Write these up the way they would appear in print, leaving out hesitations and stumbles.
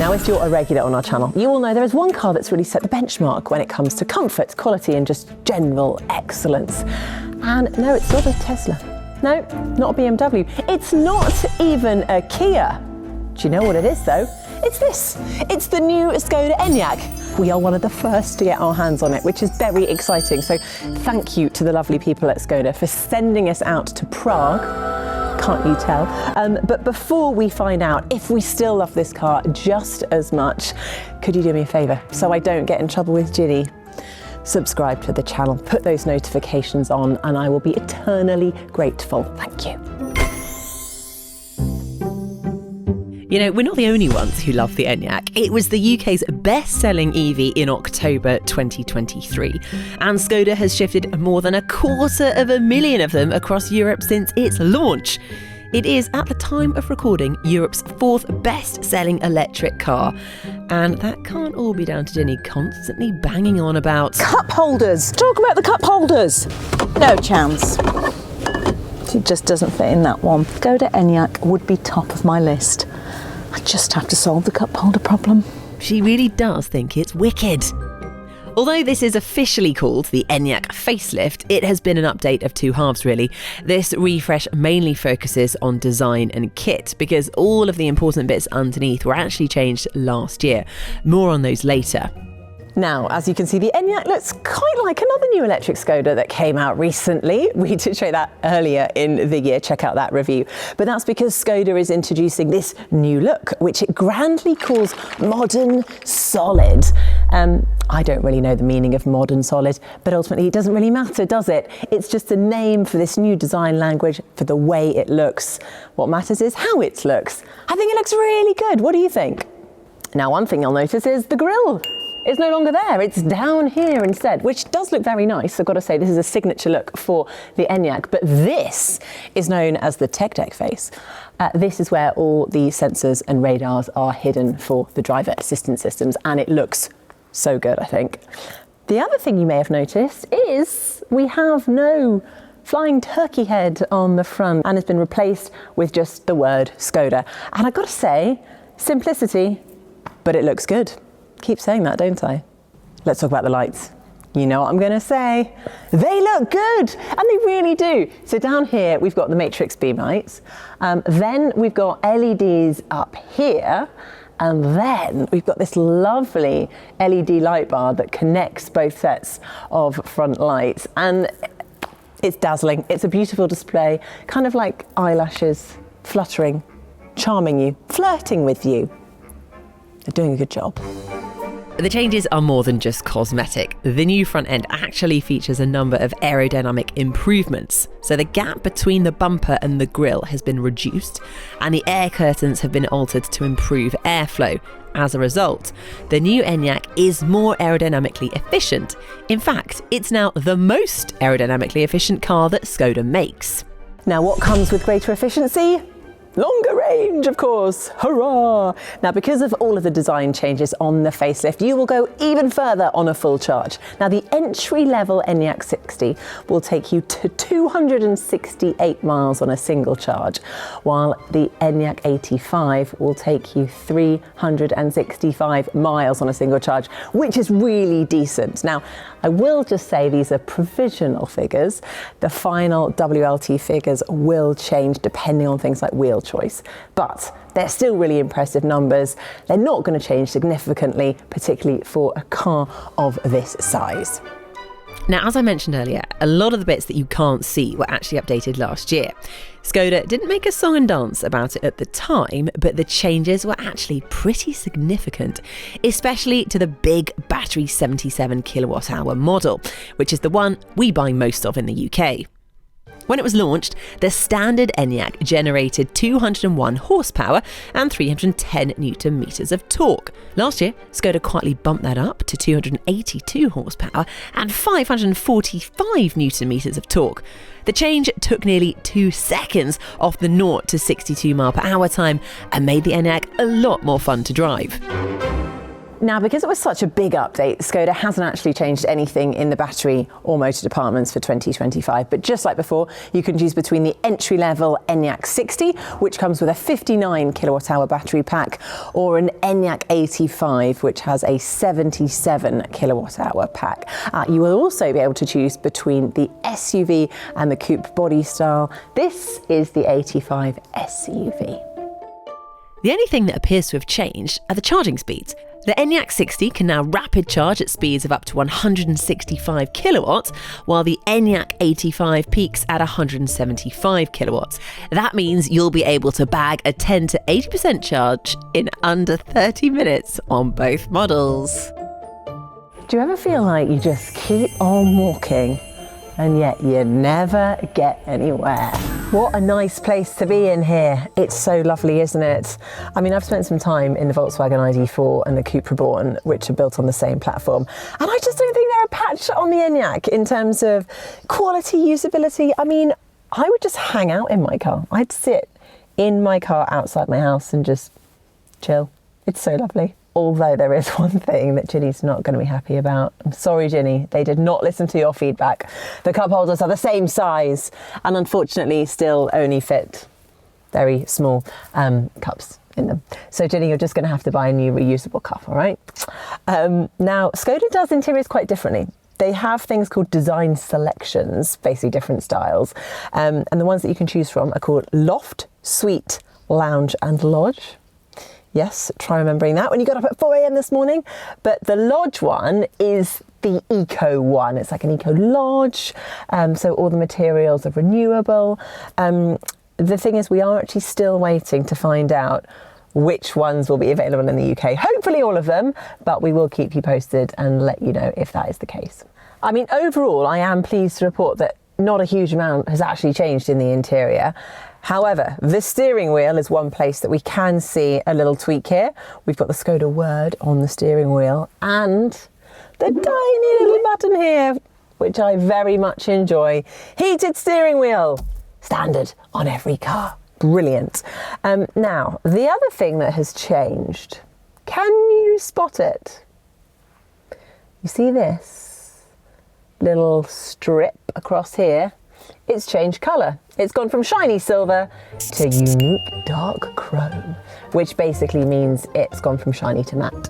Now, if you're a regular on our channel, you will know there is one car that's really set the benchmark when it comes to comfort, quality, and just general excellence. And no, it's not a Tesla. No, not a BMW. It's not even a Kia. Do you know what it is, though? It's this. It's the new Škoda Enyaq. We are one of the first to get our hands on it, which is very exciting. So thank you to the lovely people at Škoda for sending us out to Prague. Can't you tell? But before we find out if we still love this car just as much, could you do me a favour so I don't get in trouble with Ginny? Subscribe to the channel, put those notifications on, and I will be eternally grateful. Thank you. You know, we're not the only ones who love the Enyaq. It was the UK's best-selling EV in October 2023. And Škoda has shifted more than 250,000 of them across Europe since its launch. It is, at the time of recording, Europe's 4th best-selling electric car. And that can't all be down to Ginny constantly banging on about cup holders. Talk about the cup holders. No chance. She just doesn't fit in that one. Škoda Enyaq would be top of my list. I just have to solve the cup holder problem. She really does think it's wicked. Although this is officially called the Enyaq facelift, it has been an update of two halves really. This refresh mainly focuses on design and kit because all of the important bits underneath were actually changed last year. More on those later. Now, as you can see, the Enyaq looks quite like another new electric Škoda that came out recently. We did show that earlier in the year. Check out that review. But that's because Škoda is introducing this new look, which it grandly calls Modern Solid. I don't really know the meaning of Modern Solid, but ultimately it doesn't really matter, does it? It's just a name for this new design language for the way it looks. What matters is how it looks. I think it looks really good. What do you think? Now, one thing you'll notice is the grille. It's no longer there, it's down here instead, which does look very nice. I've got to say, this is a signature look for the Enyaq, but this is known as the tech deck face. This is where all the sensors and radars are hidden for the driver assistance systems, and it looks so good, I think. The other thing you may have noticed is we have no flying turkey head on the front, and it's been replaced with just the word Škoda. And I've got to say, simplicity, but it looks good. Keep saying that, don't I? Let's talk about the lights. You know what I'm going to say. They look good, and they really do. So down here, we've got the matrix beam lights. Then we've got LEDs up here. And then we've got this lovely LED light bar that connects both sets of front lights. And it's dazzling. It's a beautiful display, kind of like eyelashes fluttering, charming you, flirting with you. They're doing a good job. The changes are more than just cosmetic. The new front end actually features a number of aerodynamic improvements. So the gap between the bumper and the grille has been reduced, and the air curtains have been altered to improve airflow. As a result, the new Enyaq is more aerodynamically efficient. In fact, it's now the most aerodynamically efficient car that Škoda makes. Now, what comes with greater efficiency? Longer range, of course. Hurrah! Now, because of all of the design changes on the facelift, you will go even further on a full charge. Now, the entry-level Enyaq 60 will take you to 268 miles on a single charge, while the Enyaq 85 will take you 365 miles on a single charge, which is really decent. Now, I will just say these are provisional figures. The final WLT figures will change depending on things like wheel choice, but they're still really impressive numbers. They're not going to change significantly, particularly for a car of this size. Now, as I mentioned earlier, a lot of the bits that you can't see were actually updated last year. Škoda didn't make a song and dance about it at the time, but the changes were actually pretty significant, especially to the big battery 77 kilowatt hour model, which is the one we buy most of in the UK. When it was launched, the standard Enyaq generated 201 horsepower and 310 newton meters of torque. Last year, Škoda quietly bumped that up to 282 horsepower and 545 newton meters of torque. The change took nearly 2 seconds off the 0 to 62 mile per hour time and made the Enyaq a lot more fun to drive. Now, because it was such a big update, Škoda hasn't actually changed anything in the battery or motor departments for 2025. But just like before, you can choose between the entry-level Enyaq 60, which comes with a 59 kilowatt hour battery pack, or an Enyaq 85, which has a 77 kilowatt hour pack. You will also be able to choose between the SUV and the coupe body style. This is the 85 SUV. The only thing that appears to have changed are the charging speeds. The Enyaq 60 can now rapid charge at speeds of up to 165 kilowatts, while the Enyaq 85 peaks at 175 kilowatts. That means you'll be able to bag a 10 to 80% charge in under 30 minutes on both models. Do you ever feel like you just keep on walking and yet you never get anywhere? What a nice place to be in here. It's so lovely, isn't it? I mean, I've spent some time in the Volkswagen ID4 and the Coupe Reborn, which are built on the same platform. And I just don't think they're a patch on the Enyaq in terms of quality, usability. I mean, I would just hang out in my car. I'd sit in my car outside my house and just chill. It's so lovely. Although there is one thing that Ginny's not going to be happy about. I'm sorry, Ginny, they did not listen to your feedback. The cup holders are the same size and unfortunately still only fit very small cups in them. So Ginny, you're just going to have to buy a new reusable cup, all right? Now, Škoda does interiors quite differently. They have things called design selections, basically different styles. And the ones that you can choose from are called Loft, Suite, Lounge and Lodge. Yes, try remembering that when you got up at 4 a.m. this morning. But the Lodge one is the eco one. It's like an eco lodge. So all the materials are renewable. The thing is, we are actually still waiting to find out which ones will be available in the UK. Hopefully all of them, but we will keep you posted and let you know if that is the case. I mean, overall, I am pleased to report that not a huge amount has actually changed in the interior. However, the steering wheel is one place that we can see a little tweak here. We've got the Škoda word on the steering wheel and the tiny little button here, which I very much enjoy. Heated steering wheel, standard on every car. Brilliant. Now, the other thing that has changed, can you spot it? You see this little strip across here? It's changed colour. It's gone from shiny silver to unique dark chrome, which basically means it's gone from shiny to matte.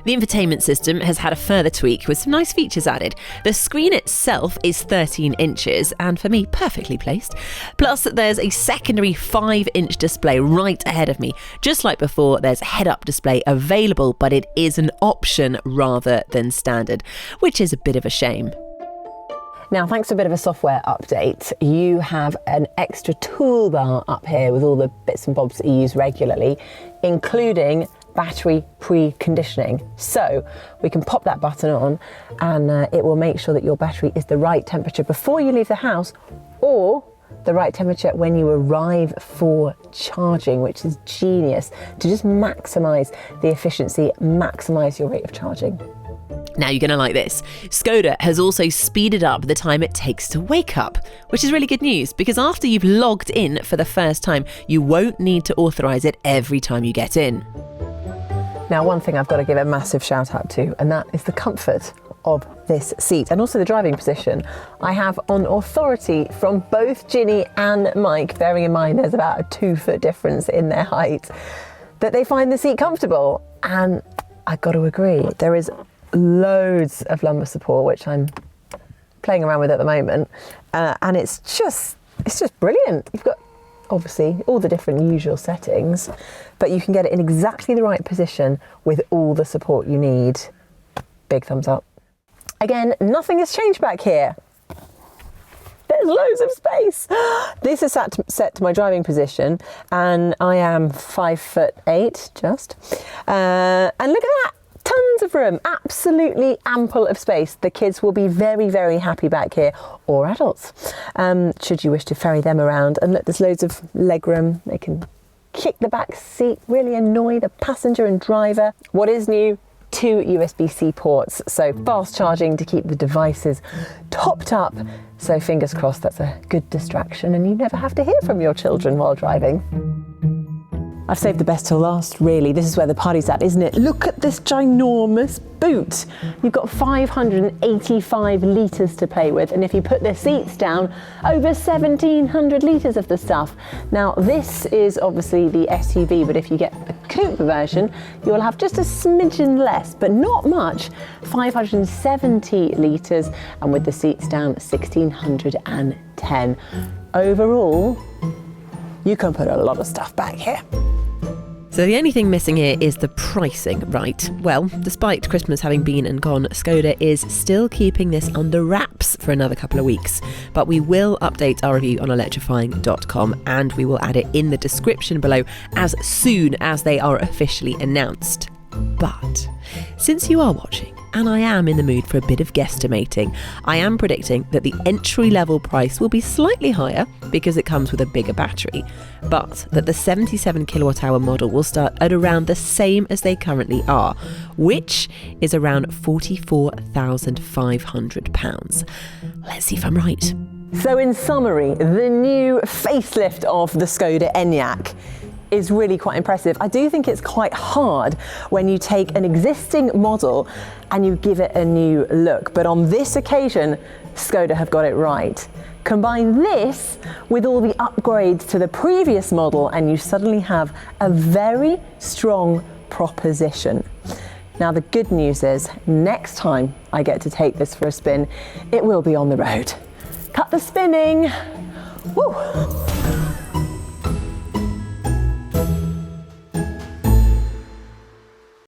The infotainment system has had a further tweak with some nice features added. The screen itself is 13 inches and for me perfectly placed. Plus there's a secondary 5-inch display right ahead of me. Just like before, there's a head-up display available, but it is an option rather than standard, which is a bit of a shame. Now, thanks to a bit of a software update, you have an extra toolbar up here with all the bits and bobs that you use regularly, including battery preconditioning. So we can pop that button on and it will make sure that your battery is the right temperature before you leave the house or the right temperature when you arrive for charging, which is genius to just maximise the efficiency, maximise your rate of charging. Now you're going to like this. Škoda has also speeded up the time it takes to wake up, which is really good news because after you've logged in for the first time, you won't need to authorise it every time you get in. Now, one thing I've got to give a massive shout out to, and that is the comfort of this seat and also the driving position. I have on authority from both Ginny and Mike, bearing in mind there's about a 2-foot difference in their height, that they find the seat comfortable. And I've got to agree, there is loads of lumbar support, which I'm playing around with at the moment, and it's just brilliant. You've got obviously all the different usual settings, but you can get it in exactly the right position with all the support you need. Big thumbs up. Again, nothing has changed back here. There's loads of space. This is set to my driving position, and I am 5'8" just, and look at that. Tons of room, absolutely ample of space. The kids will be very, very happy back here, or adults, should you wish to ferry them around. And look, there's loads of leg room. They can kick the back seat, really annoy the passenger and driver. What is new? 2 USB-C ports, so fast charging to keep the devices topped up. So fingers crossed that's a good distraction and you never have to hear from your children while driving. I've saved the best till last, really. This is where the party's at, isn't it? Look at this ginormous boot. You've got 585 litres to play with, and if you put the seats down, over 1,700 litres of the stuff. Now, this is obviously the SUV, but if you get the coupe version, you'll have just a smidgen less, but not much, 570 litres, and with the seats down, 1,610. Overall, you can put a lot of stuff back here. So the only thing missing here is the pricing, right? Well, despite Christmas having been and gone, Škoda is still keeping this under wraps for another couple of weeks. But we will update our review on electrifying.com, and we will add it in the description below as soon as they are officially announced. But since you are watching, and I am in the mood for a bit of guesstimating, I am predicting that the entry-level price will be slightly higher because it comes with a bigger battery, but that the 77 kilowatt-hour model will start at around the same as they currently are, which is around £44,500. Let's see if I'm right. So in summary, the new facelift of the Škoda Enyaq is really quite impressive. I do think it's quite hard when you take an existing model and you give it a new look, but on this occasion, Škoda have got it right. Combine this with all the upgrades to the previous model and you suddenly have a very strong proposition. Now the good news is, next time I get to take this for a spin, it will be on the road. Cut the spinning. Woo.